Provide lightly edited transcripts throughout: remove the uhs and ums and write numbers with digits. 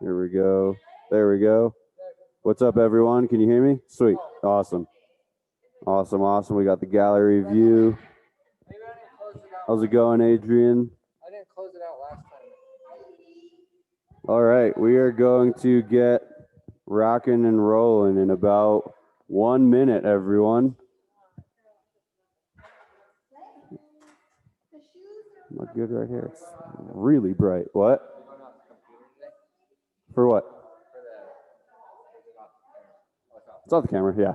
Here we go. There we go. What's up, everyone? Can you hear me? Sweet. Awesome. Awesome, awesome. We got the gallery view. How's it going, Adrian? I didn't close it out last time. All right, we are going to get rocking and rolling in about 1 minute, everyone. Not good right here. It's really bright. What? For what? It's off the camera, yeah.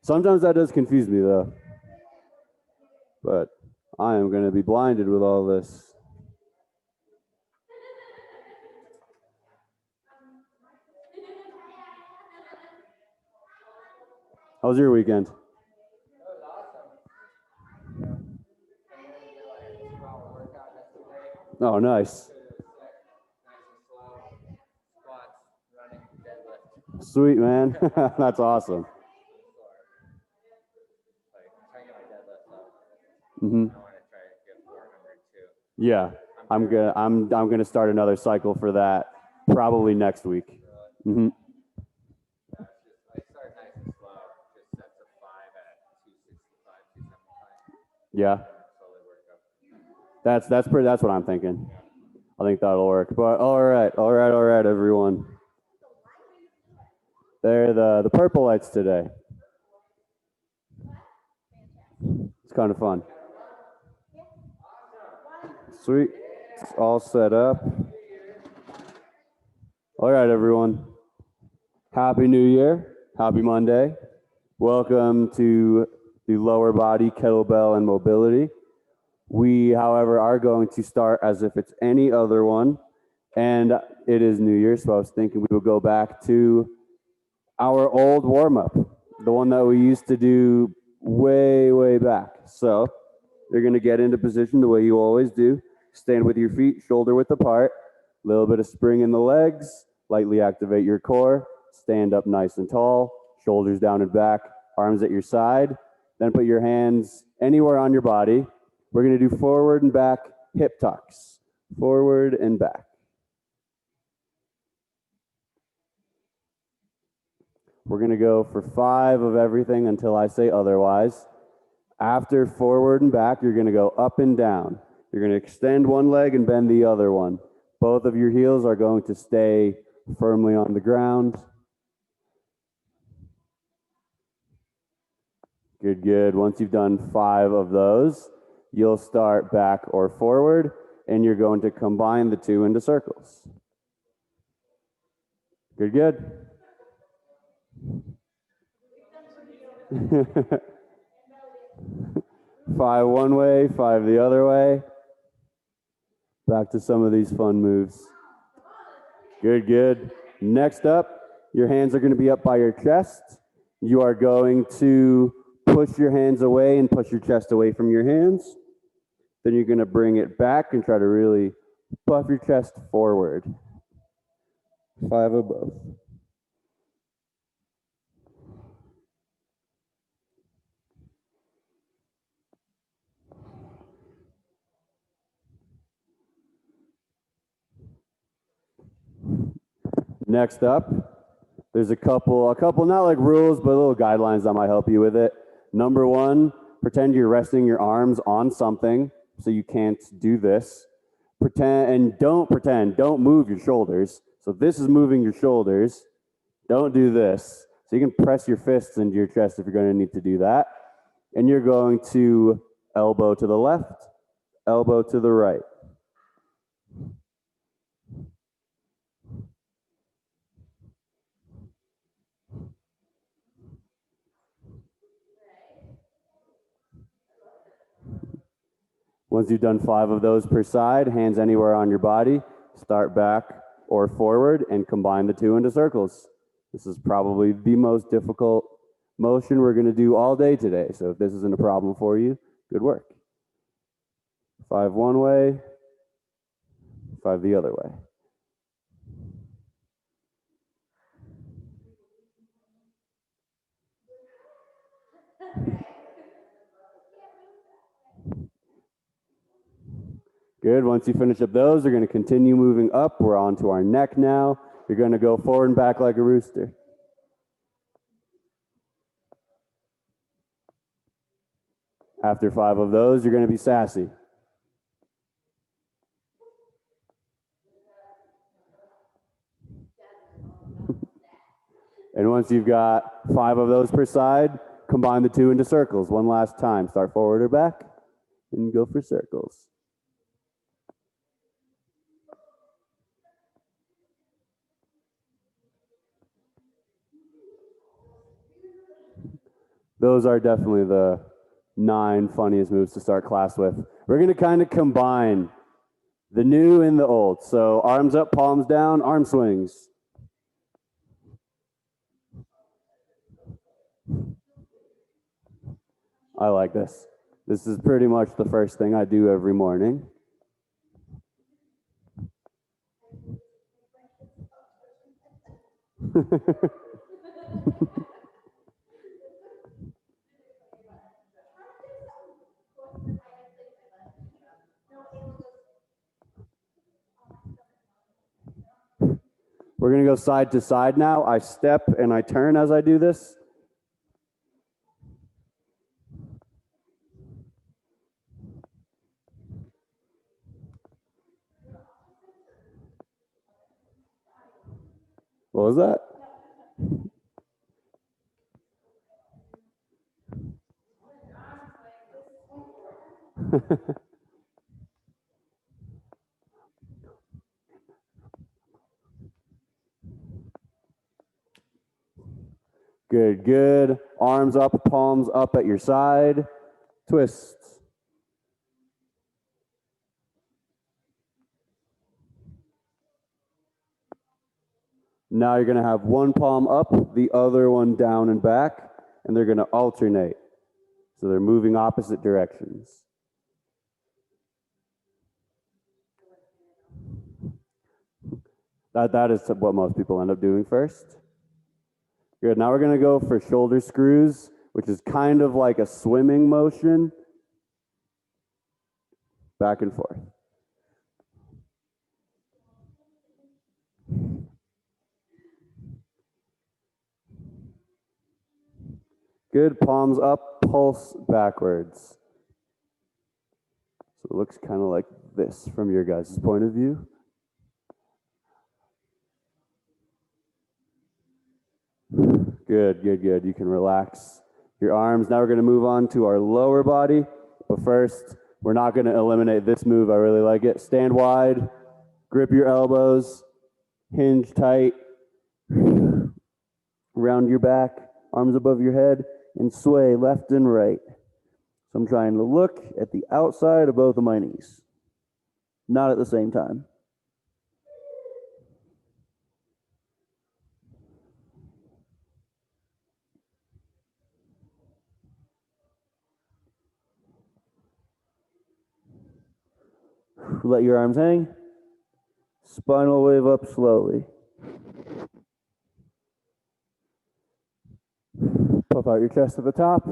Sometimes that does confuse me, though. But I am going to be blinded with all this. How was your weekend? Oh, nice. Sweet, man. That's awesome. Mm-hmm. Yeah, I'm gonna start another cycle for that probably next week. Mm-hmm. Yeah. That's what I'm thinking. I think that'll work. But all right, everyone. They're the purple lights today. It's kind of fun. Sweet. It's all set up. All right, everyone. Happy New Year. Happy Monday. Welcome to the lower body kettlebell and mobility. We, however, are going to start as if it's any other one. And it is New Year, so I was thinking we would go back to our old warm-up, the one that we used to do way, way back. So you're going to get into position the way you always do. Stand with your feet shoulder width apart, a little bit of spring in the legs, lightly activate your core, stand up nice and tall, shoulders down and back, arms at your side. Then put your hands anywhere on your body. We're going to do forward and back hip tucks, forward and back. We're going to go for 5 of everything until I say otherwise. After forward and back, you're going to go up and down. You're going to extend one leg and bend the other one. Both of your heels are going to stay firmly on the ground. Good, good. Once you've done 5 of those, you'll start back or forward, and you're going to combine the 2 into circles. Good, good. 5 one way, 5 the other way. Back to some of these fun moves. Good, good. Next up, your hands are going to be up by your chest. You are going to push your hands away and push your chest away from your hands. Then you're going to bring it back and try to really puff your chest forward. 5 of both. Next up, there's a couple not like rules, but little guidelines that might help you with it. Number 1, pretend you're resting your arms on something so you can't do this. Don't move your shoulders. So this is moving your shoulders. Don't do this. So you can press your fists into your chest if you're going to need to do that. And you're going to elbow to the left, elbow to the right. Once you've done 5 of those per side, hands anywhere on your body, start back or forward and combine the 2 into circles. This is probably the most difficult motion we're going to do all day today. So if this isn't a problem for you, good work. 5 one way, 5 the other way. Good. Once you finish up those, you're going to continue moving up. We're on to our neck now. You're going to go forward and back like a rooster. After 5 of those, you're going to be sassy. And once you've got 5 of those per side, combine the 2 into circles one last time. Start forward or back and go for circles. Those are definitely the 9 funniest moves to start class with. We're going to kind of combine the new and the old. So arms up, palms down, arm swings. I like this. This is pretty much the first thing I do every morning. We're going to go side to side now. I step and I turn as I do this. What was that? Good, good. Arms up, palms up at your side. Twist. Now you're going to have one palm up, the other one down and back, and they're going to alternate. So they're moving opposite directions. That is what most people end up doing first. Good, now we're going to go for shoulder screws, which is kind of like a swimming motion. Back and forth. Good, palms up, pulse backwards. So it looks kind of like this from your guys' point of view. Good, good, good. You can relax your arms. Now we're going to move on to our lower body. But first, we're not going to eliminate this move. I really like it. Stand wide, grip your elbows, hinge tight, round your back, arms above your head, and sway left and right. So I'm trying to look at the outside of both of my knees, not at the same time. Let your arms hang. Spinal wave up slowly. Puff out your chest at the top.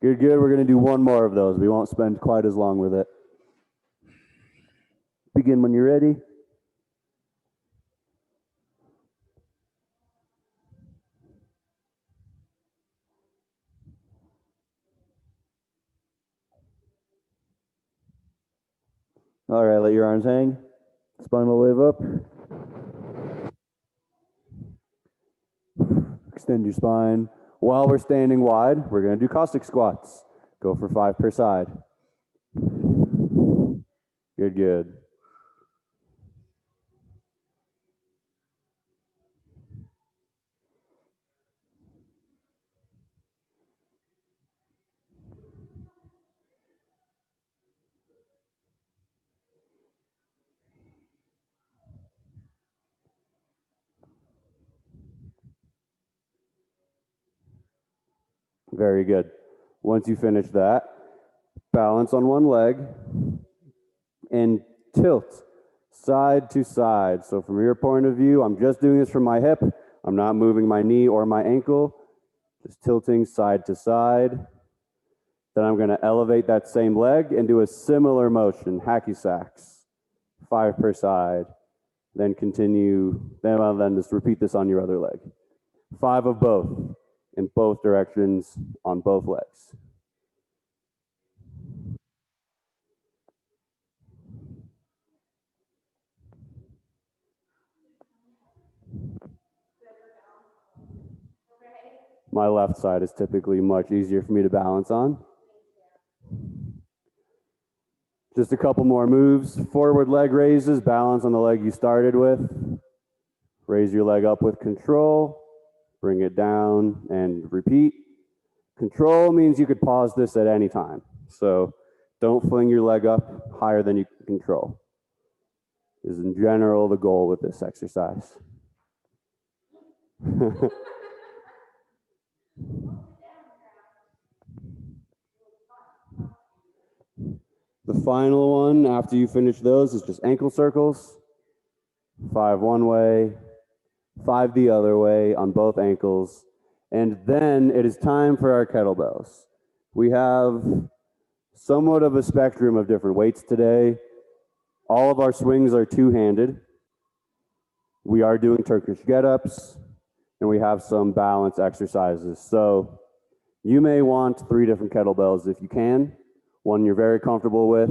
Good, good. We're going to do one more of those. We won't spend quite as long with it. Begin when you're ready. All right, let your arms hang. Spinal wave up. Extend your spine. While we're standing wide, we're going to do Cossack squats. Go for 5 per side. Good, good. Very good. Once you finish that, balance on one leg and tilt side to side. So from your point of view, I'm just doing this from my hip. I'm not moving my knee or my ankle, just tilting side to side. Then I'm going to elevate that same leg and do a similar motion, hacky sacks, 5 per side. Then continue, then just repeat this on your other leg. 5 of both in both directions on both legs. My left side is typically much easier for me to balance on. Just a couple more moves. Forward leg raises, balance on the leg you started with. Raise your leg up with control, bring it down and repeat. Control means you could pause this at any time. So don't fling your leg up higher than you can control. Is in general the goal with this exercise. The final one after you finish those is just ankle circles. 5 one way, 5 the other way on both ankles. And then it is time for our kettlebells. We have somewhat of a spectrum of different weights today. All of our swings are two-handed. We are doing Turkish get-ups, and we have some balance exercises. So you may want 3 different kettlebells if you can. One you're very comfortable with,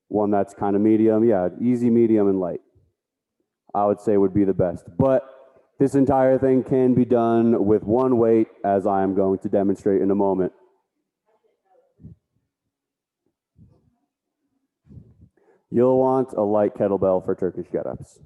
one that's kind of medium. Yeah, easy, medium, and light, I would say would be the best. But this entire thing can be done with one weight, as I am going to demonstrate in a moment. You'll want a light kettlebell for Turkish get-ups.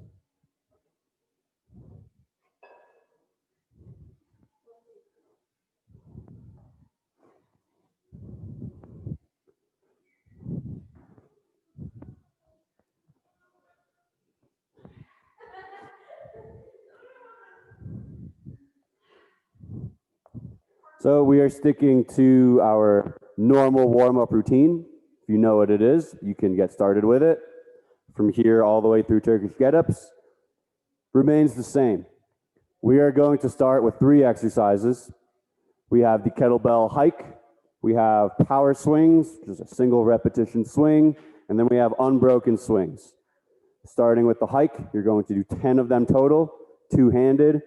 So we are sticking to our normal warm-up routine. If you know what it is, you can get started with it. From here all the way through Turkish get-ups remains the same. We are going to start with 3 exercises. We have the kettlebell hike, we have power swings, which is a single repetition swing, and then we have unbroken swings. Starting with the hike, you're going to do 10 of them total, two-handed.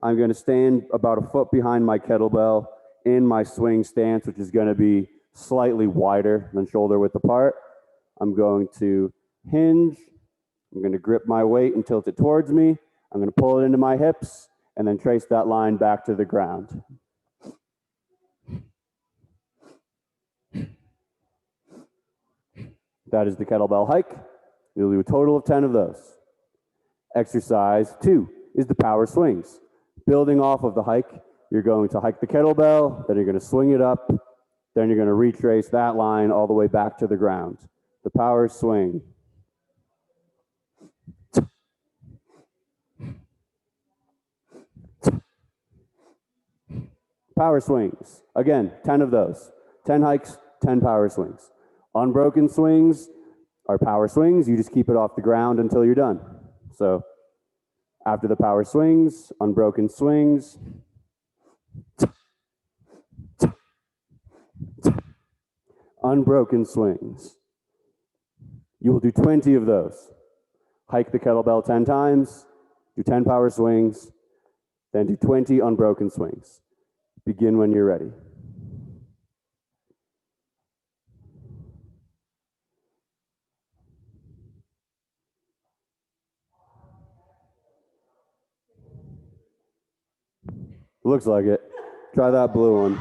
I'm going to stand about a foot behind my kettlebell in my swing stance, which is going to be slightly wider than shoulder width apart. I'm going to hinge. I'm going to grip my weight and tilt it towards me. I'm going to pull it into my hips and then trace that line back to the ground. That is the kettlebell hike. You'll do a total of 10 of those. Exercise 2 is the power swings. Building off of the hike, you're going to hike the kettlebell, then you're going to swing it up, then you're going to retrace that line all the way back to the ground. The power swing. Power swings. Again, 10 of those. 10 hikes, 10 power swings. Unbroken swings are power swings. You just keep it off the ground until you're done. So after the power swings, unbroken swings. Unbroken swings. You will do 20 of those. Hike the kettlebell 10 times, do 10 power swings, then do 20 unbroken swings. Begin when you're ready. Looks like it. Try that blue one.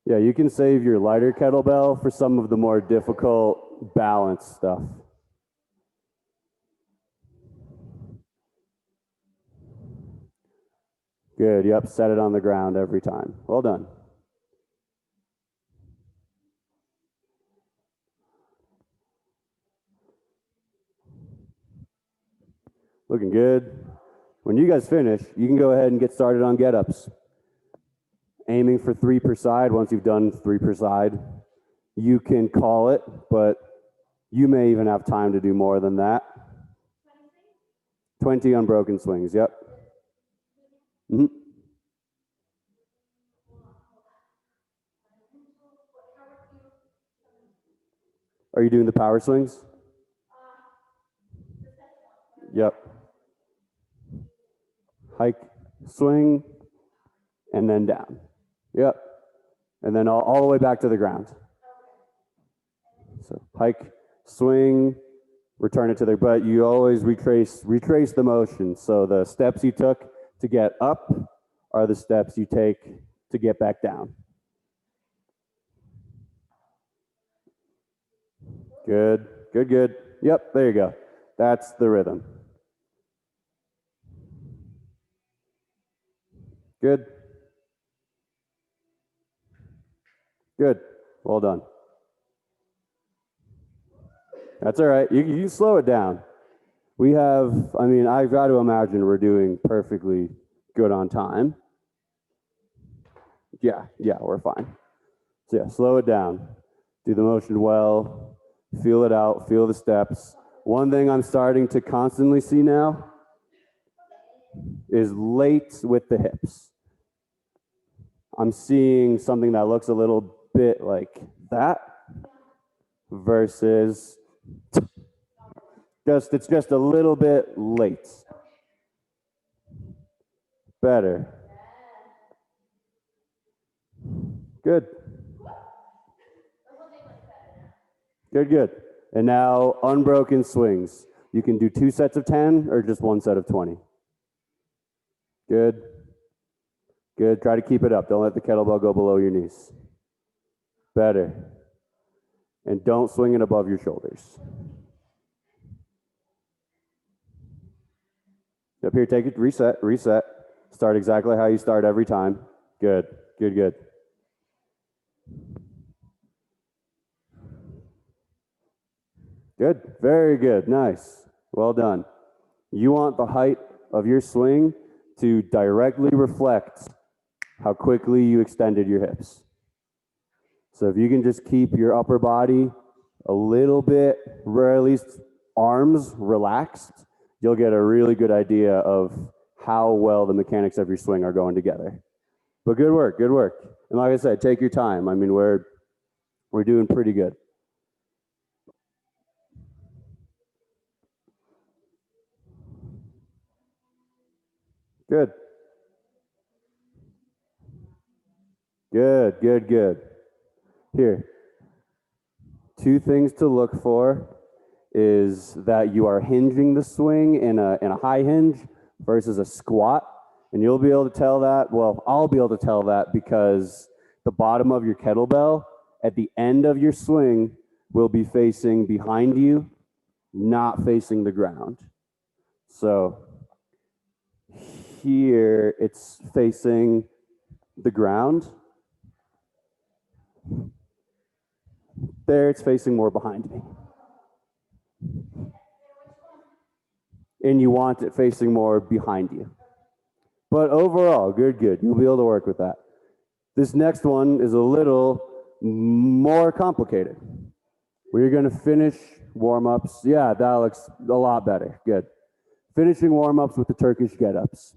Yeah, you can save your lighter kettlebell for some of the more difficult balance stuff. Good, yep, set it on the ground every time. Well done. Looking good. When you guys finish, you can go ahead and get started on get-ups. Aiming for 3 per side. Once you've done 3 per side, you can call it, but you may even have time to do more than that. 20 unbroken swings, yep. Are you doing the power swings? Yep. Hike, swing, and then down. Yep. And then all the way back to the ground. So hike, swing, return it to the, but you always retrace the motion. So the steps you took to get up are the steps you take to get back down. Good, good, good. Yep, there you go. That's the rhythm. Good. Good. Well done. That's all right. You can slow it down. We have, I mean, I've got to imagine we're doing perfectly good on time. Yeah, we're fine. So yeah, slow it down. Do the motion well. Feel it out. Feel the steps. One thing I'm starting to constantly see now is late with the hips. I'm seeing something that looks a little bit like that versus it's just a little bit late. Better. Good. Good, good. And now unbroken swings. You can do 2 sets of 10 or just 1 set of 20. Good. Good. Try to keep it up. Don't let the kettlebell go below your knees. Better. And don't swing it above your shoulders. Up here, take it, reset. Start exactly how you start every time. Good, good, good. Good, very good, nice. Well done. You want the height of your swing to directly reflect how quickly you extended your hips. So if you can just keep your upper body a little bit, or at least arms relaxed, you'll get a really good idea of how well the mechanics of your swing are going together. But good work, good work. And like I said, take your time. I mean, we're doing pretty good. Good. Good, good, good. Here, 2 things to look for is that you are hinging the swing in a high hinge versus a squat. And you'll be able to tell that, well, I'll be able to tell that because the bottom of your kettlebell at the end of your swing will be facing behind you, not facing the ground. So here it's facing the ground. There it's facing more behind me. And you want it facing more behind you. But overall, good, good. You'll be able to work with that. This next one is a little more complicated. We're going to finish warm-ups. Yeah, that looks a lot better. Good. Finishing warm-ups with the Turkish get-ups.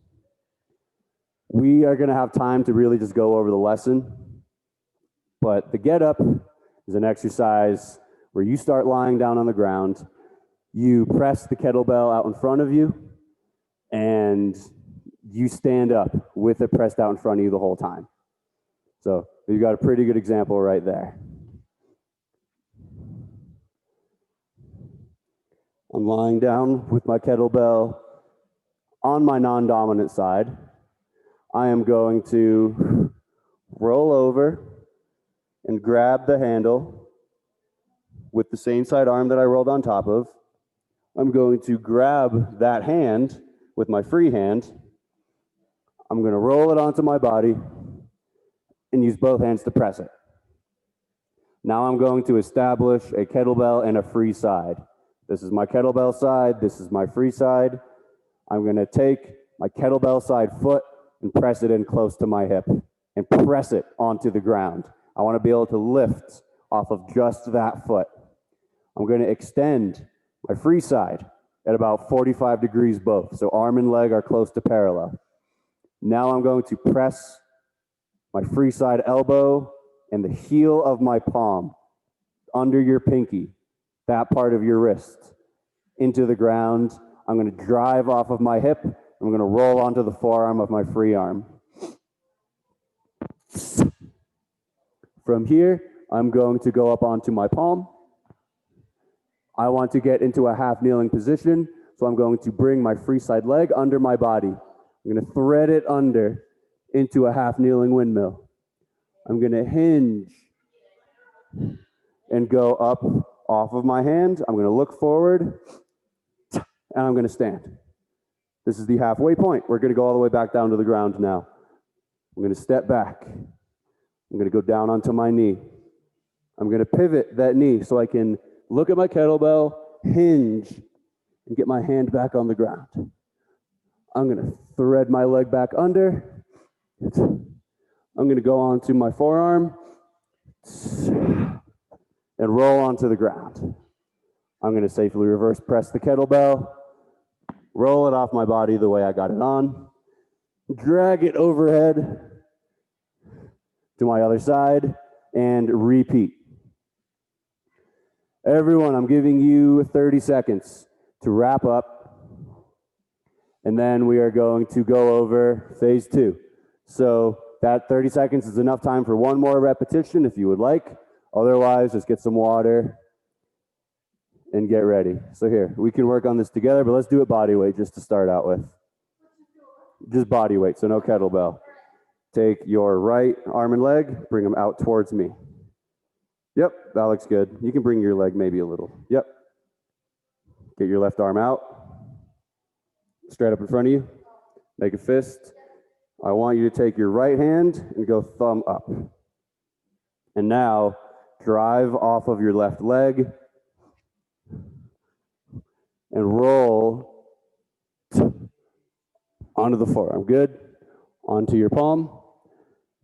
We are going to have time to really just go over the lesson. But the get-up is an exercise where you start lying down on the ground. You press the kettlebell out in front of you, and you stand up with it pressed out in front of you the whole time. So you've got a pretty good example right there. I'm lying down with my kettlebell on my non-dominant side. I am going to roll over and grab the handle with the same side arm that I rolled on top of. I'm going to grab that hand with my free hand. I'm going to roll it onto my body and use both hands to press it. Now I'm going to establish a kettlebell and a free side. This is my kettlebell side, this is my free side. I'm going to take my kettlebell side foot and press it in close to my hip and press it onto the ground. I want to be able to lift off of just that foot. I'm going to extend my free side at about 45 degrees both, so arm and leg are close to parallel. Now I'm going to press my free side elbow and the heel of my palm under your pinky that part of your wrist into the ground. I'm going to drive off of my hip. I'm going to roll onto the forearm of my free arm. From here, I'm going to go up onto my palm. I want to get into a half kneeling position, so I'm going to bring my free side leg under my body. I'm going to thread it under into a half kneeling windmill. I'm going to hinge and go up off of my hand. I'm going to look forward, and I'm going to stand. This is the halfway point. We're going to go all the way back down to the ground now. I'm going to step back. I'm going to go down onto my knee. I'm going to pivot that knee so I can look at my kettlebell, hinge, and get my hand back on the ground. I'm going to thread my leg back under. I'm going to go onto my forearm and roll onto the ground. I'm going to safely reverse press the kettlebell, roll it off my body the way I got it on, drag it overhead to my other side, and repeat. Everyone, I'm giving you 30 seconds to wrap up, and then we are going to go over phase 2. So that 30 seconds is enough time for one more repetition if you would like. Otherwise, just get some water and get ready. So here, we can work on this together, but let's do it body weight just to start out with. Just body weight, so no kettlebell. Take your right arm and leg, bring them out towards me. Yep, that looks good. You can bring your leg maybe a little. Yep. Get your left arm out. Straight up in front of you. Make a fist. I want you to take your right hand and go thumb up. And now, drive off of your left leg and roll onto the forearm. Good. Onto your palm.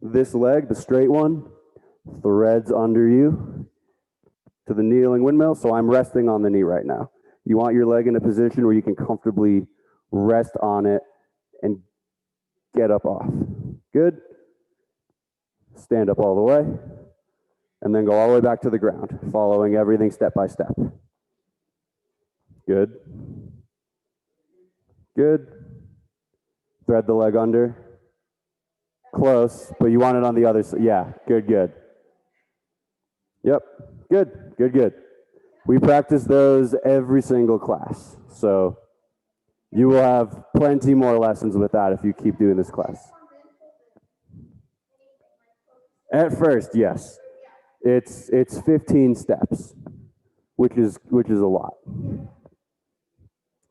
This leg, the straight one, threads under you to the kneeling windmill, so I'm resting on the knee right now. You want your leg in a position where you can comfortably rest on it and get up off. Good. Stand up all the way, and then go all the way back to the ground, following everything step by step. Good. Good. Thread the leg under. Close, but you want it on the other side. Yeah, good, good. Yep, good, good, good. We practice those every single class, so you will have plenty more lessons with that if you keep doing this class. At first, yes. It's 15 steps, which is a lot.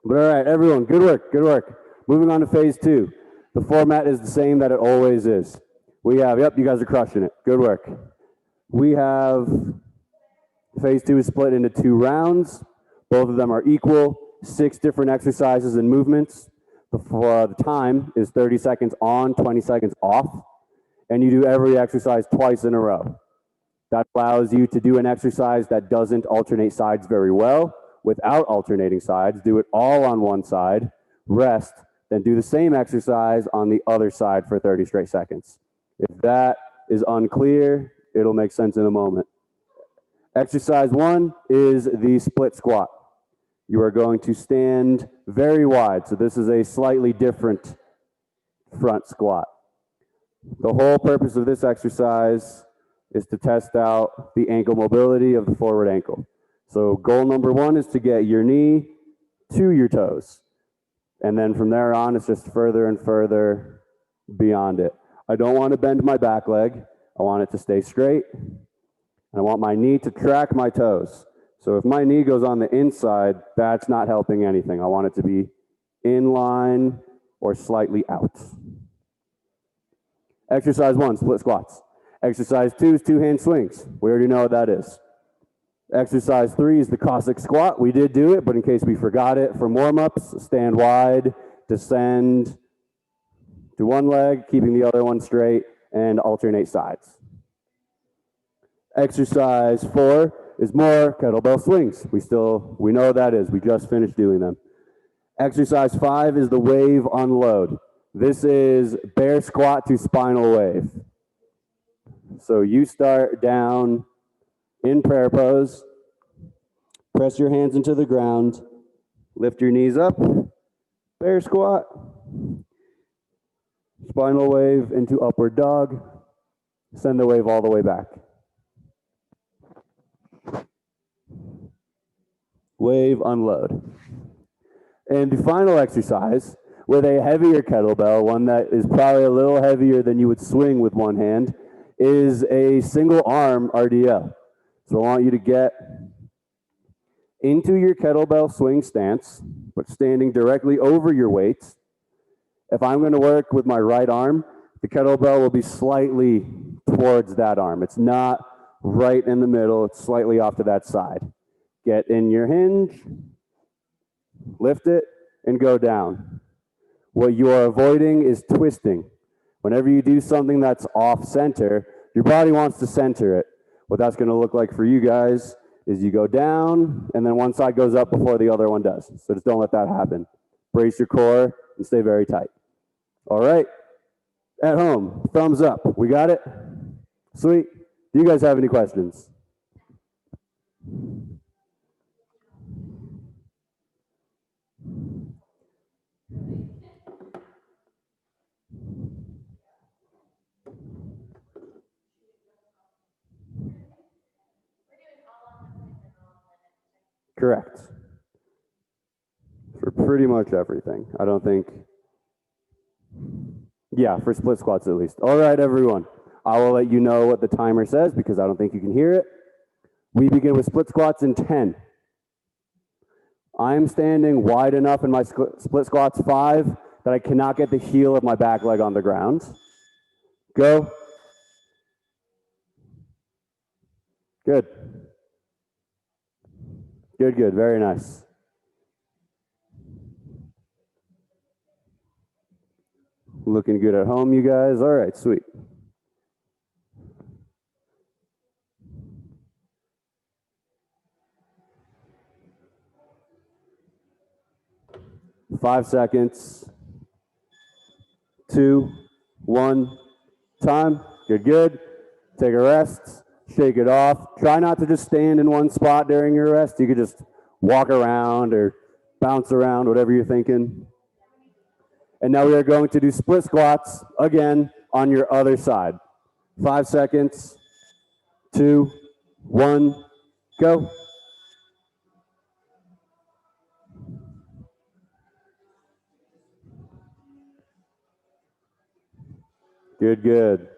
But all right, everyone, good work, good work. Moving on to phase 2. The format is the same that it always is. We have, yep, you guys are crushing it. Good work. We have, phase 2 is split into 2 rounds. Both of them are equal, 6 different exercises and movements. The time is 30 seconds on, 20 seconds off. And you do every exercise twice in a row. That allows you to do an exercise that doesn't alternate sides very well without alternating sides. Do it all on one side, rest, then do the same exercise on the other side for 30 straight seconds. If that is unclear, it'll make sense in a moment. Exercise 1 is the split squat. You are going to stand very wide, so this is a slightly different front squat. The whole purpose of this exercise is to test out the ankle mobility of the forward ankle. So goal number 1 is to get your knee to your toes. And then from there on, it's just further and further beyond it. I don't want to bend my back leg. I want it to stay straight. And I want my knee to track my toes. So if my knee goes on the inside, that's not helping anything. I want it to be in line or slightly out. Exercise 1, split squats. Exercise 2 is 2-hand swings. We already know what that is. Exercise 3 is the Cossack squat. We did do it, but in case we forgot it, from warm-ups, stand wide, descend to one leg, keeping the other one straight, and alternate sides. Exercise 4 is more kettlebell swings. We know what that is. We just finished doing them. Exercise 5 is the wave unload. This is bear squat to spinal wave. So you start down in prayer pose, Press your hands into the ground. Lift your knees up. Bear squat. Spinal wave into upward dog. Send the wave all the way back. Wave, unload. And the final exercise with a heavier kettlebell, one that is probably a little heavier than you would swing with one hand, is a single arm RDL. So I want you to get into your kettlebell swing stance, but standing directly over your weights. If I'm going to work with my right arm, the kettlebell will be slightly towards that arm. It's not right in the middle, it's slightly off to that side. Get in your hinge, lift it, and go down. What you are avoiding is twisting. Whenever you do something that's off center, your body wants to center it. What that's going to look like for you guys is you go down, and then one side goes up before the other one does. So just don't let that happen. Brace your core and stay very tight. All right. At home, thumbs up. We got it? Sweet. Do you guys have any questions? Correct. For pretty much everything. I don't think. Yeah, for split squats at least. All right, everyone. I will let you know what the timer says because I don't think you can hear it. We begin with split squats in 10. I'm standing wide enough in my split squats 5 that I cannot get the heel of my back leg on the ground. Go. Good. Good, good. Very nice. Looking good at home, you guys. All right, sweet. Five seconds. 2, 1, time. Good, good. Take a rest. Shake it off. Try not to just stand in one spot during your rest. You could just walk around or bounce around, whatever you're thinking. And now we are going to do split squats again on your other side. 5 seconds. 2, 1, go. Good, good.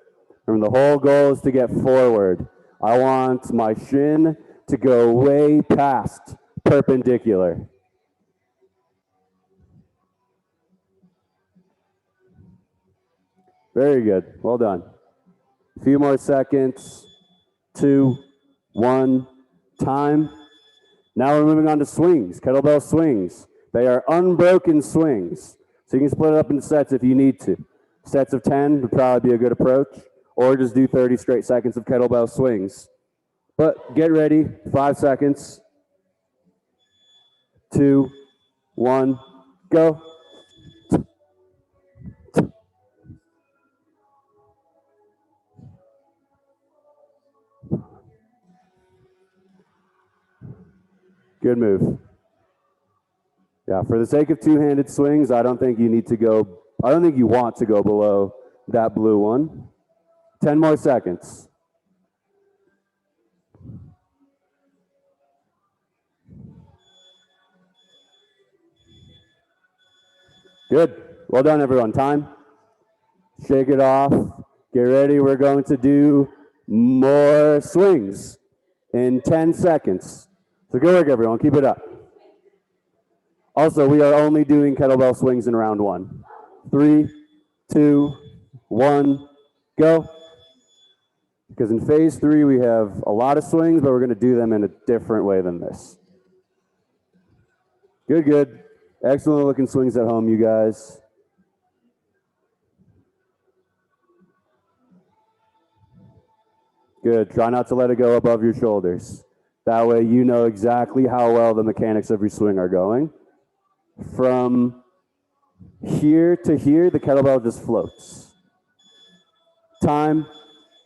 Remember, the whole goal is to get forward. I want my shin to go way past perpendicular. Very good. Well done. A few more seconds. 2, 1, time. Now we're moving on to swings, kettlebell swings. They are unbroken swings. So you can split it up into sets if you need to. Sets of 10 would probably be a good approach, or just do 30 straight seconds of kettlebell swings. But get ready, 5 seconds. 2, 1, go. Good move. Yeah, for the sake of two-handed swings, I don't think you want to go below that blue one. 10 more seconds. Good. Well done, everyone. Time. Shake it off. Get ready. We're going to do more swings in 10 seconds. So good work, everyone. Keep it up. Also, we are only doing kettlebell swings in round 1. 3, 2, 1, go. Because in phase 3, we have a lot of swings, but we're going to do them in a different way than this. Good, good. Excellent looking swings at home, you guys. Good. Try not to let it go above your shoulders. That way you know exactly how well the mechanics of your swing are going. From here to here, the kettlebell just floats. Time.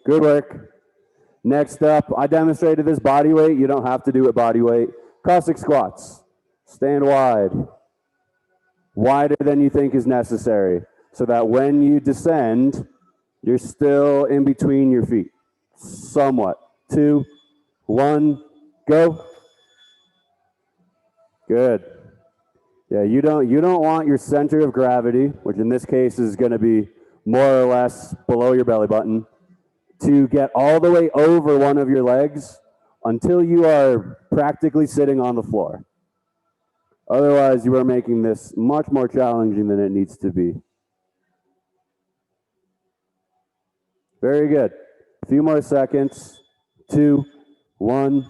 Good work. Next up, I demonstrated this body weight. You don't have to do it body weight. Cossack squats. Stand wide. Wider than you think is necessary, so that when you descend, you're still in between your feet. Somewhat. 2, 1, go. Good. Yeah, you don't want your center of gravity, which in this case is going to be more or less below your belly button, to get all the way over one of your legs until you are practically sitting on the floor. Otherwise, you are making this much more challenging than it needs to be. Very good. A few more seconds. 2, 1,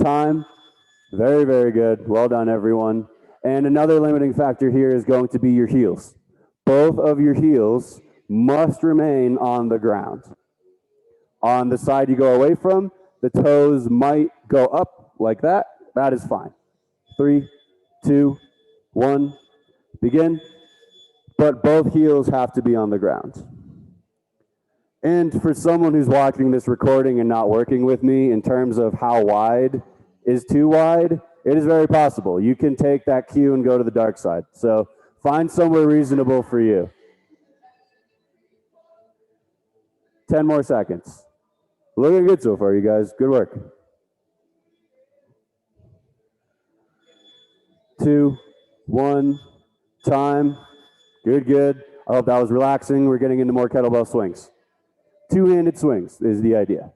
time. Very, very good. Well done, everyone. And another limiting factor here is going to be your heels. Both of your heels must remain on the ground. On the side you go away from, the toes might go up like that. That is fine. 3, 2, 1, begin. But both heels have to be on the ground. And for someone who's watching this recording and not working with me in terms of how wide is too wide, it is very possible. You can take that cue and go to the dark side. So find somewhere reasonable for you. 10 more seconds. Looking good so far, you guys. Good work. 2, 1, time. Good, good. I hope that was relaxing. We're getting into more kettlebell swings. Two-handed swings is the idea.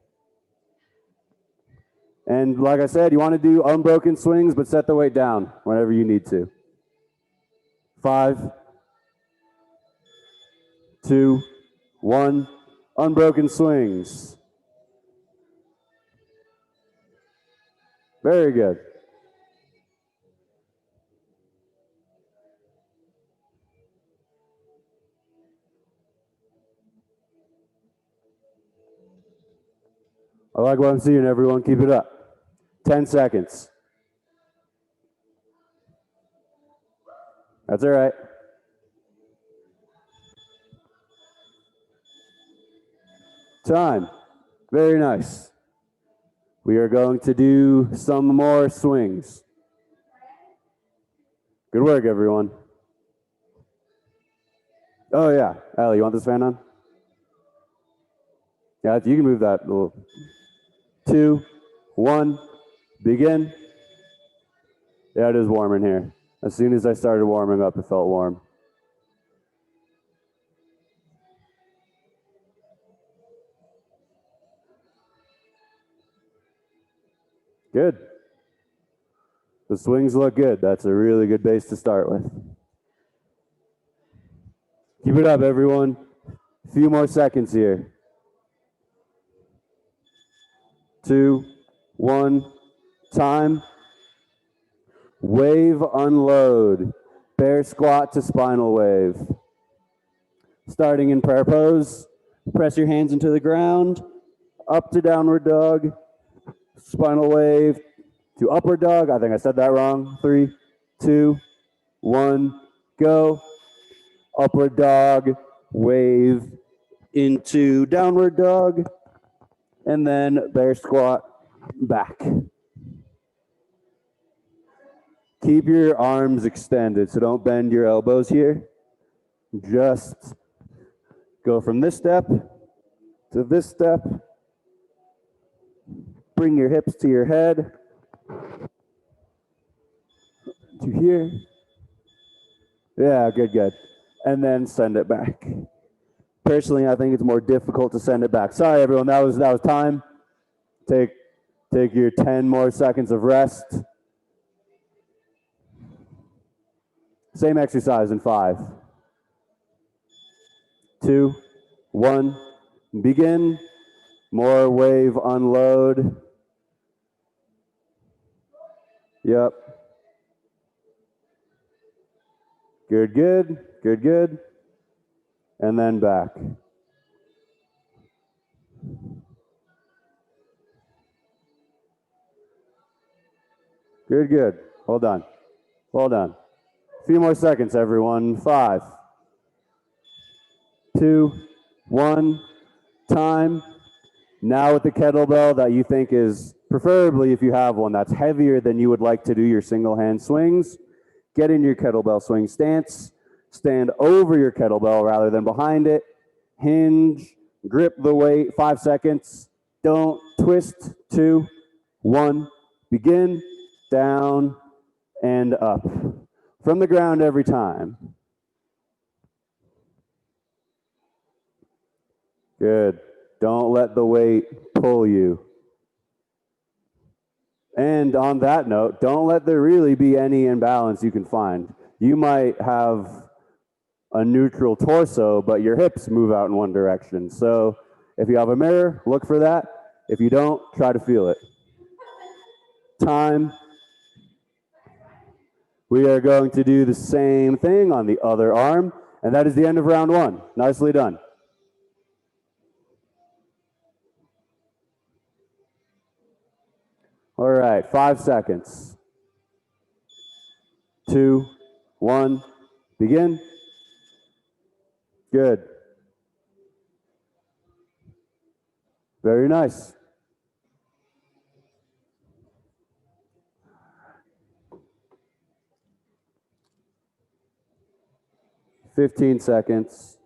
And like I said, you want to do unbroken swings, but set the weight down whenever you need to. 5, 2, 1, unbroken swings. Very good. I like what I'm seeing, everyone. Keep it up. 10 seconds. That's all right. Time. Very nice. We are going to do some more swings. Good work, everyone. Oh, yeah. Allie, you want this fan on? Yeah, you can move that a little. 2, 1, begin. Yeah, it is warm in here. As soon as I started warming up, it felt warm. Good. The swings look good. That's a really good base to start with. Keep it up, everyone. A few more seconds here. 2, 1, time. Wave, unload. Bear squat to spinal wave. Starting in prayer pose, press your hands into the ground, up to downward dog, spinal wave to upward dog. I think I said that wrong. 3, 2, 1, go. Upward dog, wave into downward dog, and then bear squat back. Keep your arms extended, so don't bend your elbows here. Just go from this step to this step. Bring your hips to your head. To here. Yeah, good, good. And then send it back. Personally, I think it's more difficult to send it back. Sorry, everyone, that was time. Take your 10 more seconds of rest. Same exercise in 5, 2, 1, begin. More wave, unload. Yep. Good, good, good, good. And then back. Good, good. Hold on. Hold on. A few more seconds, everyone. 5, 2, 1, time. Now with the kettlebell that you think is, preferably if you have one that's heavier than you would like to do your single hand swings, get in your kettlebell swing stance, stand over your kettlebell rather than behind it, hinge, grip the weight, 5 seconds, don't twist, 2, 1, begin, down, and up. From the ground every time. Good. Don't let the weight pull you. And on that note, don't let there really be any imbalance you can find. You might have a neutral torso, but your hips move out in one direction. So if you have a mirror, look for that. If you don't, try to feel it. Time. We are going to do the same thing on the other arm, and that is the end of round 1. Nicely done. All right, 5 seconds. 2, 1, begin. Good. Very nice. 15 seconds.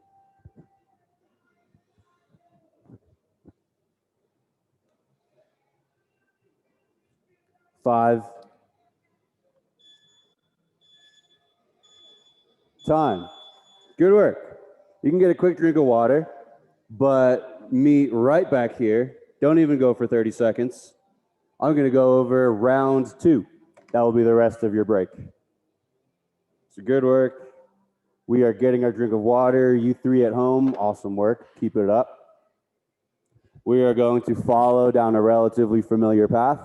5. Time. Good work. You can get a quick drink of water, but meet right back here. Don't even go for 30 seconds. I'm going to go over round 2. That will be the rest of your break. So good work. We are getting our drink of water. You 3 at home, awesome work. Keep it up. We are going to follow down a relatively familiar path.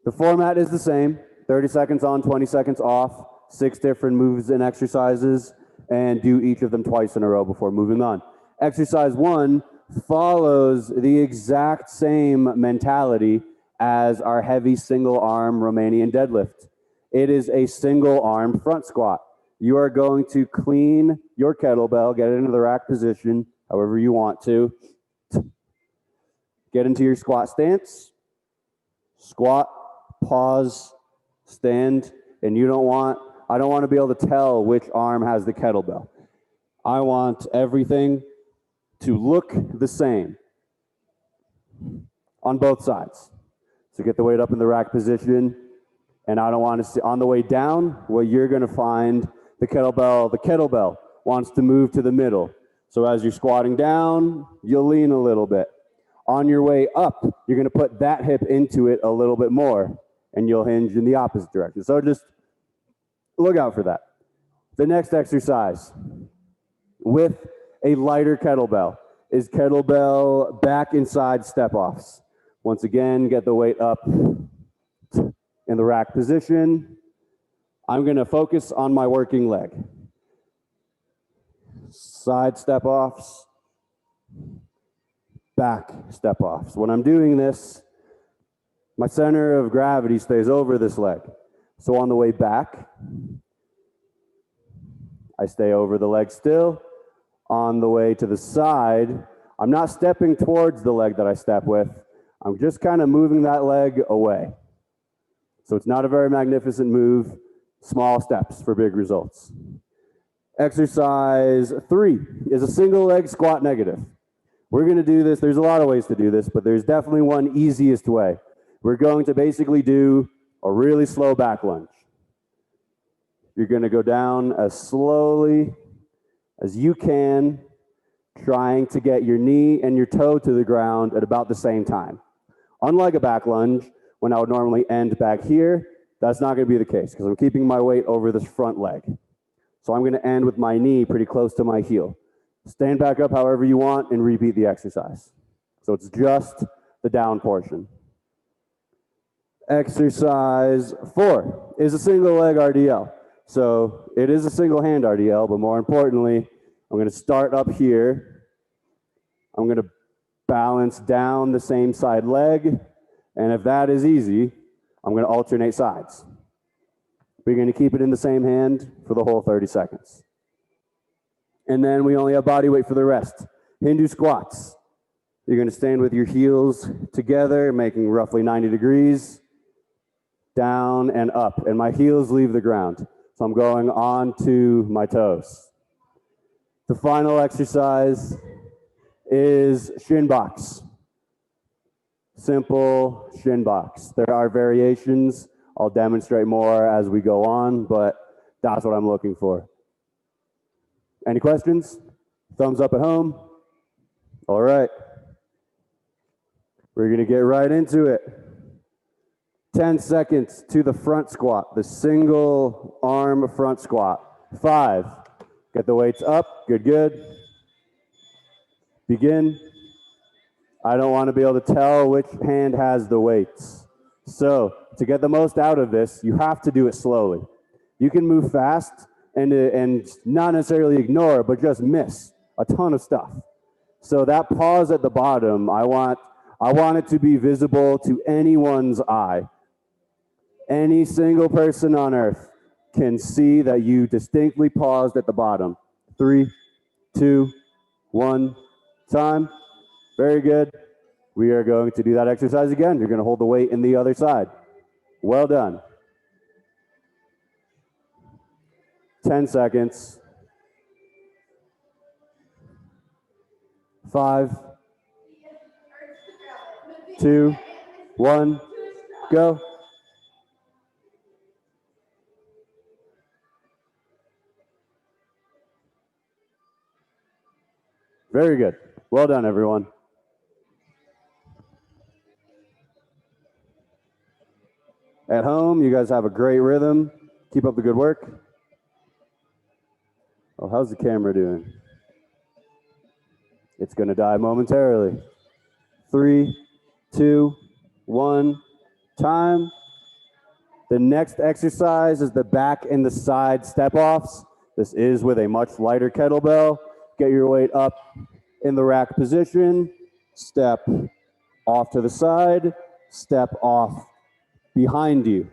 The format is the same, 30 seconds on, 20 seconds off, 6 different moves and exercises, and do each of them twice in a row before moving on. Exercise 1 follows the exact same mentality as our heavy single arm Romanian deadlift. It is a single arm front squat. You are going to clean your kettlebell, get it into the rack position, however you want to. Get into your squat stance, squat, pause, stand, and I don't want to be able to tell which arm has the kettlebell. I want everything to look the same on both sides. So get the weight up in the rack position, and I don't want to see, on the way down, what you're going to find, the kettlebell wants to move to the middle. So as you're squatting down, you'll lean a little bit. On your way up, you're going to put that hip into it a little bit more, and you'll hinge in the opposite direction. So just look out for that. The next exercise with a lighter kettlebell is kettlebell back inside step-offs. Once again, get the weight up in the rack position. I'm going to focus on my working leg. Side step-offs, back step-offs. When I'm doing this, my center of gravity stays over this leg. So on the way back, I stay over the leg still. On the way to the side, I'm not stepping towards the leg that I step with. I'm just kind of moving that leg away. So it's not a very magnificent move. Small steps for big results. Exercise 3 is a single leg squat negative. We're going to do this. There's a lot of ways to do this, but there's definitely one easiest way. We're going to basically do a really slow back lunge. You're going to go down as slowly as you can, trying to get your knee and your toe to the ground at about the same time. Unlike a back lunge, when I would normally end back here, that's not going to be the case because I'm keeping my weight over this front leg. So I'm going to end with my knee pretty close to my heel. Stand back up however you want and repeat the exercise. So it's just the down portion. Exercise 4 is a single leg RDL. So it is a single hand RDL, but more importantly, I'm going to start up here. I'm going to balance down the same side leg. And if that is easy, I'm going to alternate sides. We're going to keep it in the same hand for the whole 30 seconds. And then we only have body weight for the rest. Hindu squats. You're going to stand with your heels together, making roughly 90 degrees, down and up, and my heels leave the ground. So I'm going on to my toes. The final exercise is shin box. Simple shin box. There are variations. I'll demonstrate more as we go on, but that's what I'm looking for. Any questions? Thumbs up at home? All right. We're going to get right into it. 10 seconds to the front squat, the single arm front squat. 5. Get the weights up. Good, good. Begin. I don't want to be able to tell which hand has the weights. So to get the most out of this, you have to do it slowly. You can move fast and not necessarily ignore, but just miss a ton of stuff. So that pause at the bottom, I want it to be visible to anyone's eye. Any single person on earth can see that you distinctly paused at the bottom. 3, 2, 1, time. Very good. We are going to do that exercise again. You're going to hold the weight in the other side. Well done. 10 seconds. 5, 2, 1, go. Very good. Well done, everyone. At home, you guys have a great rhythm. Keep up the good work. Oh, how's the camera doing? It's going to die momentarily. 3, 2, 1, time. The next exercise is the back and the side step-offs. This is with a much lighter kettlebell. Get your weight up in the rack position. Step off to the side. Step off behind you.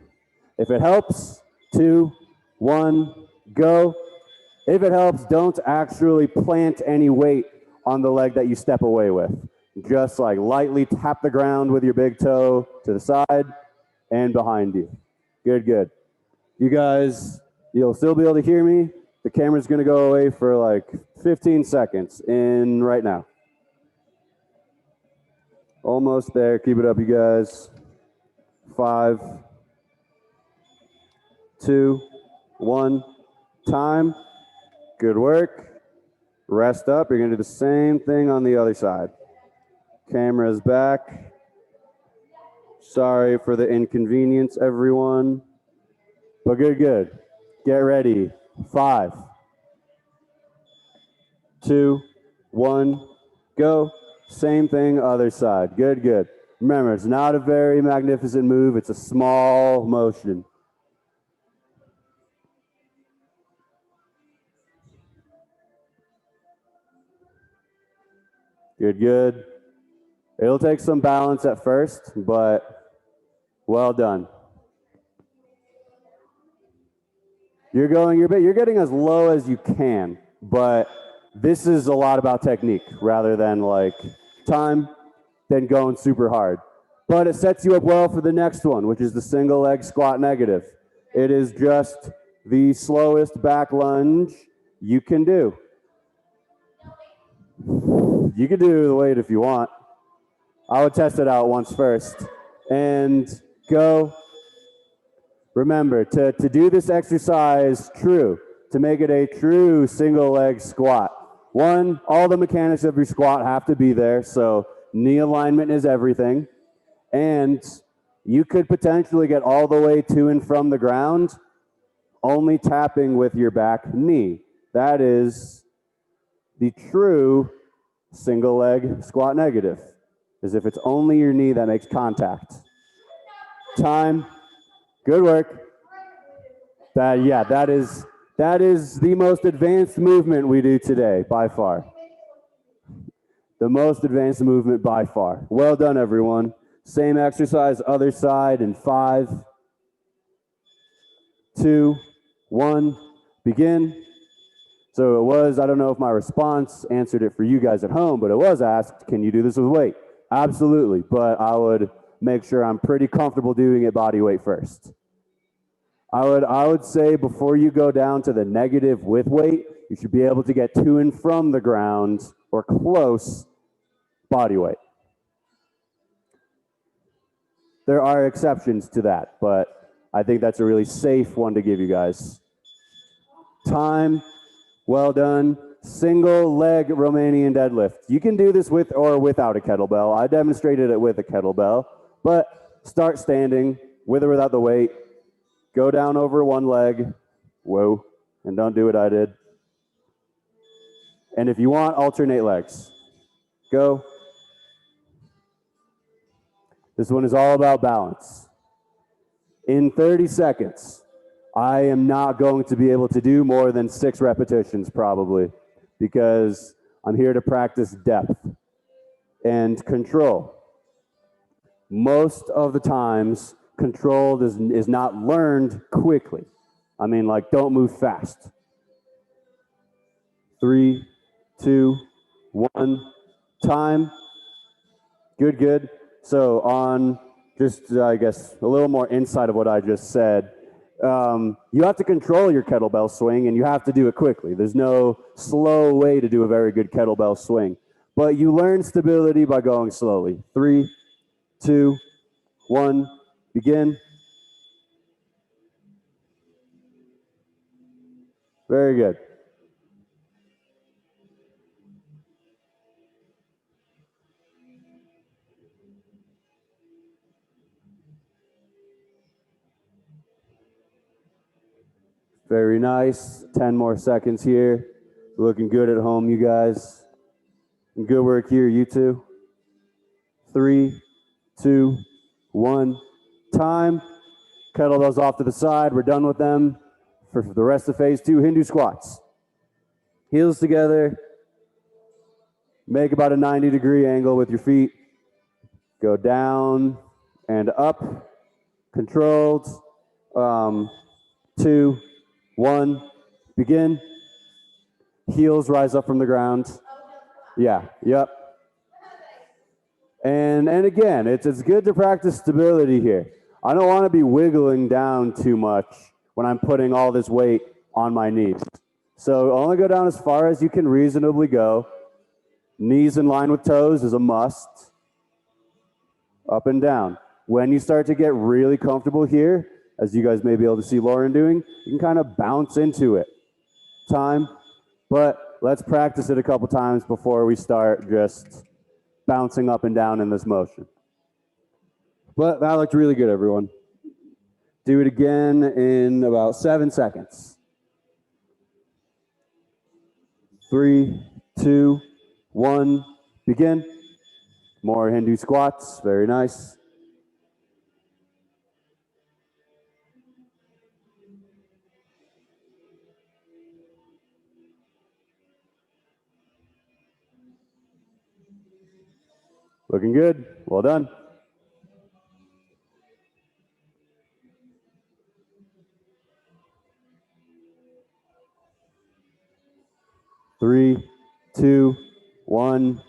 If it helps, 2, 1, go. If it helps, don't actually plant any weight on the leg that you step away with. Just like lightly tap the ground with your big toe to the side and behind you. Good, good. You guys, you'll still be able to hear me. The camera's gonna go away for like 15 seconds in right now. Almost there, keep it up, you guys. 5, 2, 1, time. Good work. Rest up. You're going to do the same thing on the other side. Camera's back. Sorry for the inconvenience, everyone. But good, good. Get ready. 5, 2, 1, go. Same thing, other side. Good, good. Remember, it's not a very magnificent move. It's a small motion. Good, good. It'll take some balance at first, but well done. You're getting as low as you can, but this is a lot about technique rather than like time, then going super hard. But it sets you up well for the next one, which is the single leg squat negative. It is just the slowest back lunge you can do. You can do the weight if you want. I would test it out once first. And go. Remember, to do this exercise true, to make it a true single leg squat. 1, all the mechanics of your squat have to be there, so knee alignment is everything. And you could potentially get all the way to and from the ground only tapping with your back knee. That is the true single leg squat negative, is if it's only your knee that makes contact. Time. Good work. That is the most advanced movement we do today, by far. The most advanced movement by far. Well done, everyone. Same exercise, other side in 5, 2, 1, begin. So it was, I don't know if my response answered it for you guys at home, but it was asked, can you do this with weight? Absolutely, but I would make sure I'm pretty comfortable doing it body weight first. I would say before you go down to the negative with weight, you should be able to get to and from the ground or close body weight. There are exceptions to that, but I think that's a really safe one to give you guys. Time, well done. Single leg Romanian deadlift. You can do this with or without a kettlebell. I demonstrated it with a kettlebell, but start standing with or without the weight. Go down over one leg. Whoa, and don't do what I did. And if you want, alternate legs. Go. This one is all about balance. In 30 seconds, I am not going to be able to do more than 6 repetitions probably, because I'm here to practice depth and control. Most of the times, control is not learned quickly. I mean, like, don't move fast. 3, 2, 1, time. Good, good. So on just, I guess, a little more insight of what I just said, you have to control your kettlebell swing, and you have to do it quickly. There's no slow way to do a very good kettlebell swing. But you learn stability by going slowly. 3, 2, 1, begin. Very good. Very nice. 10 more seconds here. Looking good at home, you guys. And good work here, you two. 3, 2, 1, time. Kettlebells off to the side. We're done with them. For the rest of phase 2, Hindu squats. Heels together. Make about a 90-degree angle with your feet. Go down and up. Controlled. 2, 1, begin. Heels rise up from the ground. Yeah, yep. And again, it's good to practice stability here. I don't want to be wiggling down too much when I'm putting all this weight on my knees. So only go down as far as you can reasonably go. Knees in line with toes is a must. Up and down. When you start to get really comfortable here, as you guys may be able to see Lauren doing, you can kind of bounce into it. Time. But let's practice it a couple times before we start just bouncing up and down in this motion. But that looked really good, everyone. Do it again in about 7 seconds. 3, 2, 1, begin. More Hindu squats, very nice. Looking good, well done. Three, 2, 1,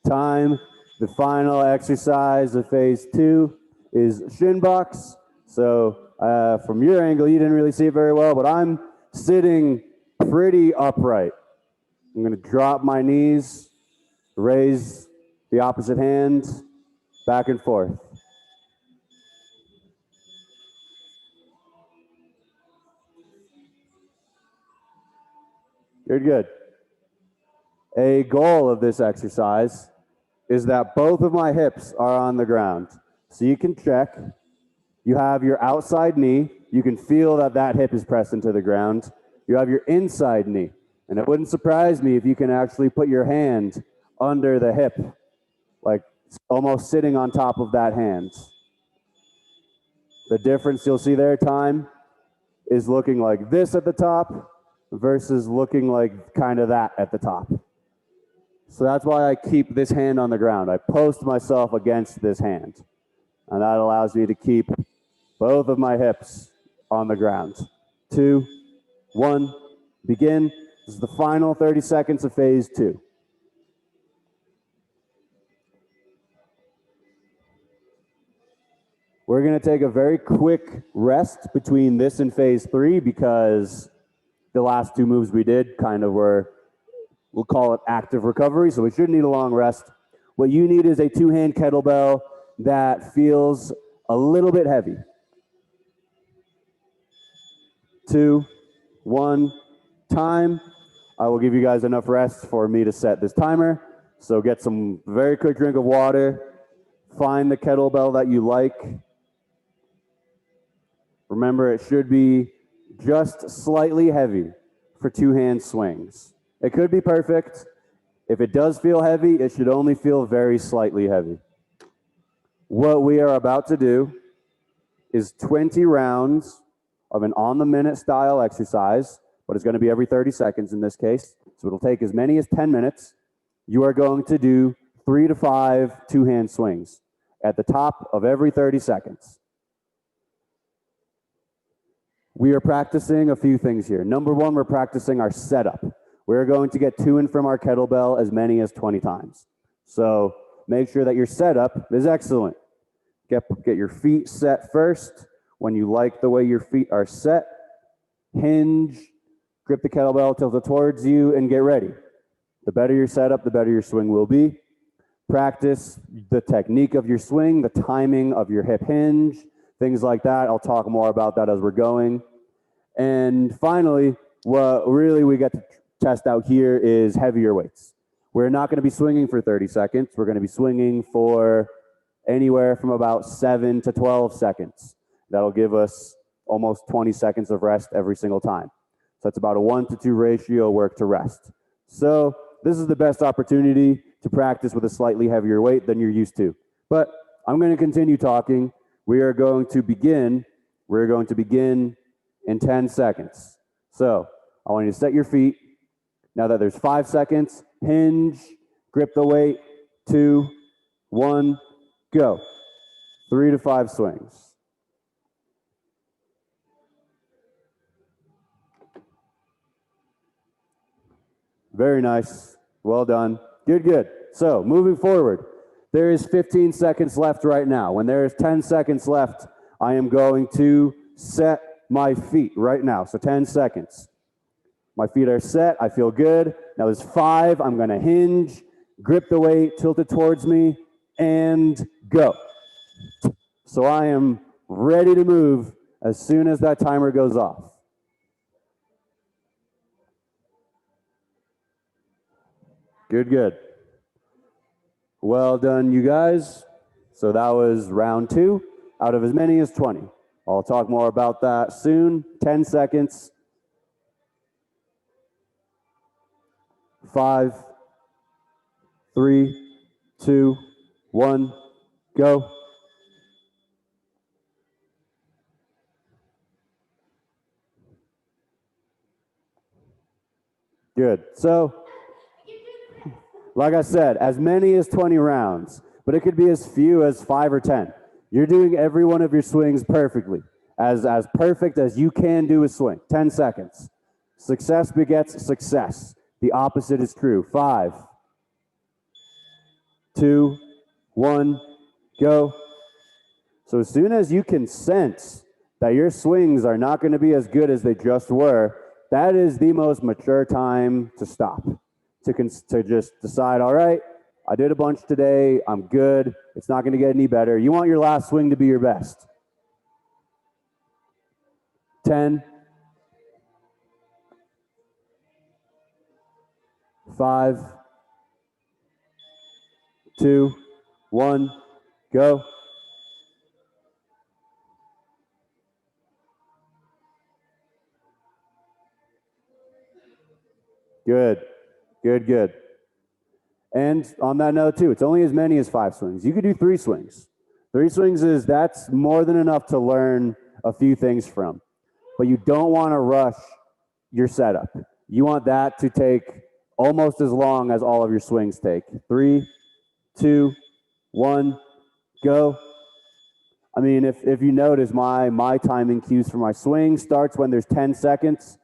time. The final exercise of phase 2 is shin box. So from your angle, you didn't really see it very well, but I'm sitting pretty upright. I'm gonna drop my knees, raise the opposite hand, back and forth. Good, good. A goal of this exercise is that both of my hips are on the ground. So you can check. You have your outside knee. You can feel that that hip is pressed into the ground. You have your inside knee. And it wouldn't surprise me if you can actually put your hand under the hip, like almost sitting on top of that hand. The difference you'll see there, time, is looking like this at the top versus looking like kind of that at the top. So that's why I keep this hand on the ground. I post myself against this hand. And that allows me to keep both of my hips on the ground. 2, 1, begin. This is the final 30 seconds of phase 2. We're going to take a very quick rest between this and phase 3 because the last 2 moves we did kind of were, we'll call it active recovery, so we shouldn't need a long rest. What you need is a 2-hand kettlebell that feels a little bit heavy. 2, 1, time. I will give you guys enough rest for me to set this timer. So get some very quick drink of water. Find the kettlebell that you like. Remember, it should be just slightly heavy for 2-hand swings. It could be perfect. If it does feel heavy, it should only feel very slightly heavy. What we are about to do is 20 rounds of an on-the-minute style exercise, but it's going to be every 30 seconds in this case. So it'll take as many as 10 minutes. You are going to do 3 to 5 2-hand swings at the top of every 30 seconds. We are practicing a few things here. Number 1, we're practicing our setup. We're going to get to and from our kettlebell as many as 20 times. So make sure that your setup is excellent. Get your feet set first. When you like the way your feet are set, hinge, grip the kettlebell, tilt it towards you, and get ready. The better your setup, the better your swing will be. Practice the technique of your swing, the timing of your hip hinge, things like that. I'll talk more about that as we're going. And finally, what really we get to test out here is heavier weights. We're not going to be swinging for 30 seconds. We're going to be swinging for anywhere from about 7 to 12 seconds. That'll give us almost 20 seconds of rest every single time. So that's about a 1-to-2 ratio work to rest. So this is the best opportunity to practice with a slightly heavier weight than you're used to. But I'm going to continue talking. We are going to begin. We're going to begin in 10 seconds. So I want you to set your feet. Now that there's 5 seconds, hinge, grip the weight, 2, 1, go. 3 to 5 swings. Very nice. Well done. Good, good. So moving forward, there is 15 seconds left right now. When there is 10 seconds left, I am going to set my feet right now. So 10 seconds. My feet are set. I feel good. Now there's 5. I'm going to hinge, grip the weight, tilt it towards me, and go. So I am ready to move as soon as that timer goes off. Good, good. Well done, you guys. So that was round 2 out of as many as 20. I'll talk more about that soon. 10 seconds. 5, 3, 2, 1, go. Good. So, like I said, as many as 20 rounds, but it could be as few as 5 or 10. You're doing every one of your swings perfectly, as perfect as you can do a swing. 10 seconds. Success begets success. The opposite is true. 5, 2, 1, go. So as soon as you can sense that your swings are not going to be as good as they just were, that is the most mature time to stop. To just decide, all right, I did a bunch today, I'm good, it's not going to get any better. You want your last swing to be your best. 10, 5, 2, 1, go. Good, good, good. And on that note too, it's only as many as 5 swings. You could do 3 swings. 3 swings that's more than enough to learn a few things from. But you don't want to rush your setup. You want that to take almost as long as all of your swings take. 3, 2, 1, go. I mean, if you notice, my timing cues for my swing starts when there's 10 seconds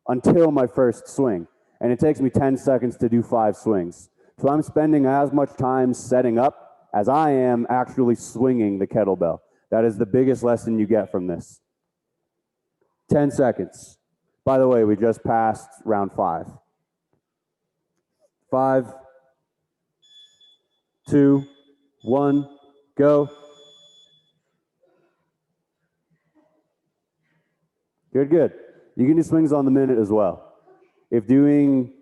until my first swing. and it takes me 10 seconds to do 5 swings. So I'm spending as much time setting up as I am actually swinging the kettlebell. That is the biggest lesson you get from this. 10 seconds. By the way, we just passed round 5. 5, 2, 1, go. Good, good. You can do swings on the minute as well. If doing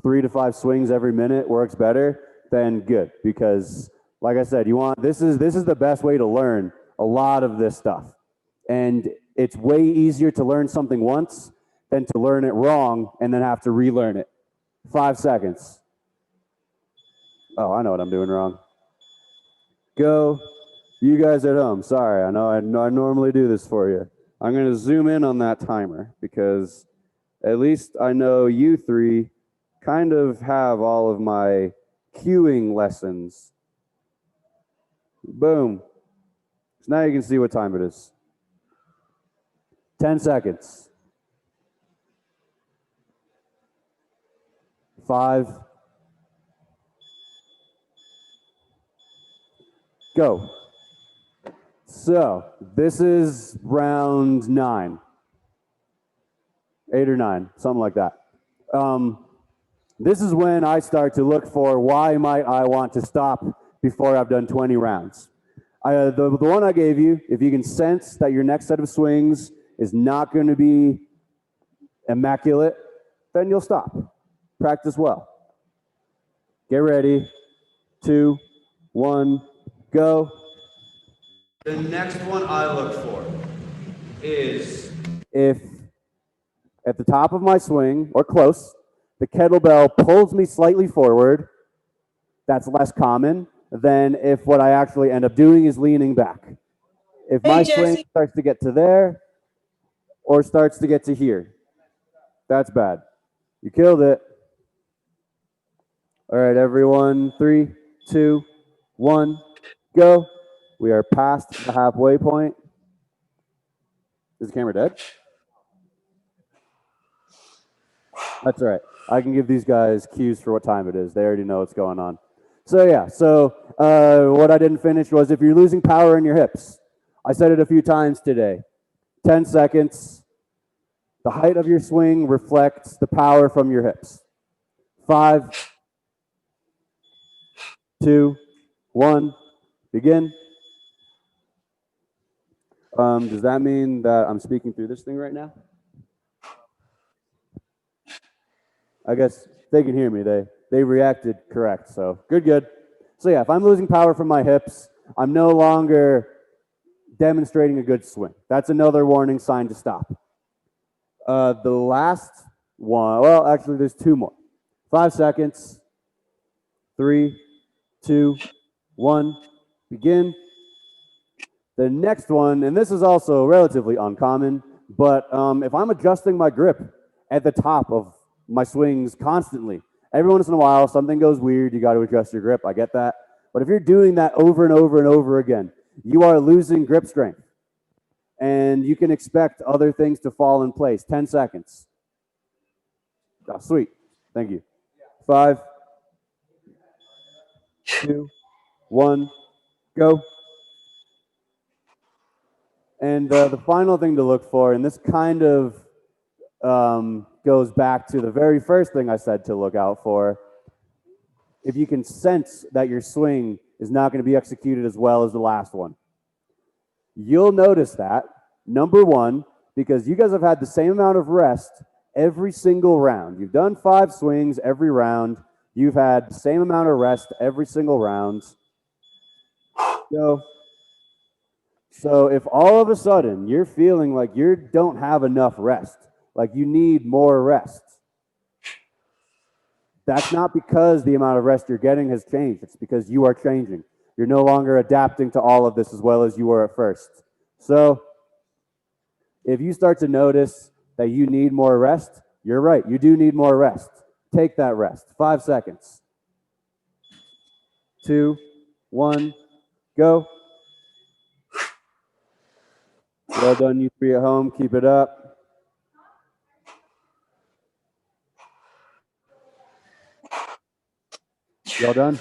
3 to 5 swings every minute works better, then good. Because, like I said, this is the best way to learn a lot of this stuff. And it's way easier to learn something once than to learn it wrong and then have to relearn it. 5 seconds. Oh, I know what I'm doing wrong. Go. You guys at home, sorry, I know I normally do this for you. I'm going to zoom in on that timer because at least I know you three kind of have all of my cueing lessons. Boom. So now you can see what time it is. 10 seconds. 5. Go. So this is round 9. 8 or 9, something like that. This is when I start to look for why might I want to stop before I've done 20 rounds. The one I gave you, if you can sense that your next set of swings is not going to be immaculate, then you'll stop. Practice well. Get ready. 2, 1, go. The next one I look for is if at the top of my swing, or close, the kettlebell pulls me slightly forward. That's less common than if what I actually end up doing is leaning back. If my swing starts to get to there or starts to get to here, that's bad. You killed it. All right, everyone. 3, 2, 1, go. We are past the halfway point. Is the camera dead? That's all right. I can give these guys cues for what time it is. They already know what's going on. So yeah, what I didn't finish was if you're losing power in your hips. I said it a few times today. 10 seconds. The height of your swing reflects the power from your hips. 5, 2, 1, begin. Does that mean that I'm speaking through this thing right now? I guess they can hear me. They reacted correct, so good. So yeah, if I'm losing power from my hips, I'm no longer demonstrating a good swing. That's another warning sign to stop. The last one, well, actually there's 2 more. 5 seconds. 3, 2, 1, begin. The next one, and this is also relatively uncommon, but if I'm adjusting my grip at the top of my swings constantly, every once in a while something goes weird, you got to adjust your grip, I get that. But if you're doing that over and over and over again, you are losing grip strength. And you can expect other things to fall in place. 10 seconds. Oh, sweet. Thank you. 5, 2, 1, go. And the final thing to look for, and this kind of goes back to the very first thing I said to look out for, if you can sense that your swing is not going to be executed as well as the last one. You'll notice that, number one, because you guys have had the same amount of rest every single round. You've done 5 swings every round. You've had the same amount of rest every single round. So if all of a sudden you're feeling like you don't have enough rest, like you need more rest, that's not because the amount of rest you're getting has changed. It's because you are changing. You're no longer adapting to all of this as well as you were at first. So if you start to notice that you need more rest, you're right. You do need more rest. Take that rest. 5 seconds. 2, 1, go. Well done, you 3 at home. Keep it up. You all done?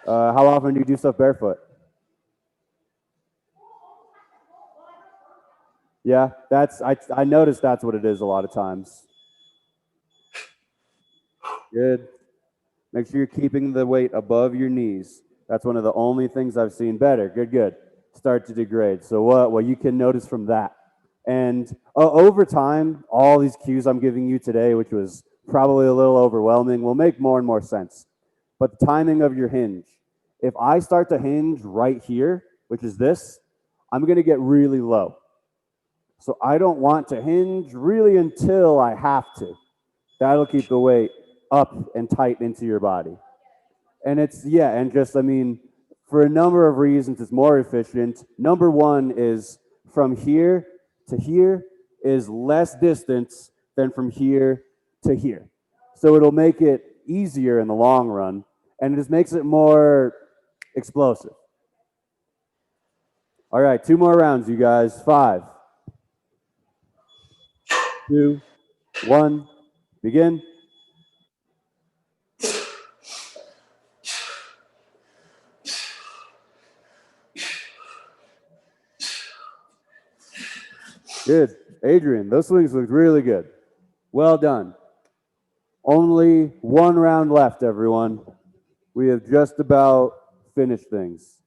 How often do you do stuff barefoot? Yeah, I noticed that's what it is a lot of times. Good. Make sure you're keeping the weight above your knees. That's one of the only things I've seen better. Good, good. Start to degrade. So what you can notice from that. And over time, all these cues I'm giving you today, which was probably a little overwhelming, will make more and more sense. But the timing of your hinge. If I start to hinge right here, which is this, I'm going to get really low. So I don't want to hinge really until I have to. That'll keep the weight up and tight into your body. And I mean, for a number of reasons, it's more efficient. Number one is from here to here is less distance than from here to here. So it'll make it easier in the long run, and it just makes it more explosive. All right, 2 more rounds, you guys. 5, 2, 1, begin. Good. Adrian, those swings look really good. Well done. Only 1 round left, everyone. We have just about finished things.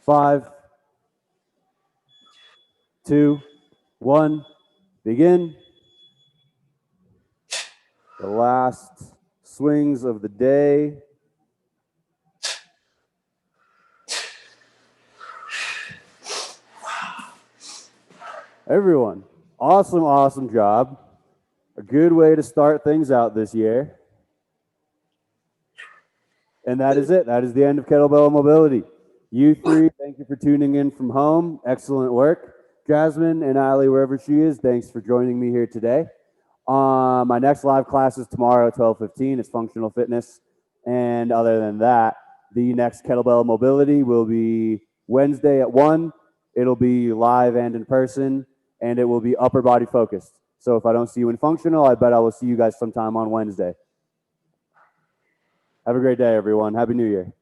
5, 2, 1, begin. The last swings of the day. Everyone, awesome, awesome job. A good way to start things out this year. And that is it. That is the end of Kettlebell Mobility. You three, thank you for tuning in from home. Excellent work. Jasmine and Ali, wherever she is, thanks for joining me here today. My next live class is tomorrow at 12:15. It's functional fitness. And other than that, the next Kettlebell Mobility will be Wednesday at 1. It'll be live and in person, and it will be upper body focused. So if I don't see you in functional, I bet I will see you guys sometime on Wednesday. Have a great day, everyone. Happy New Year.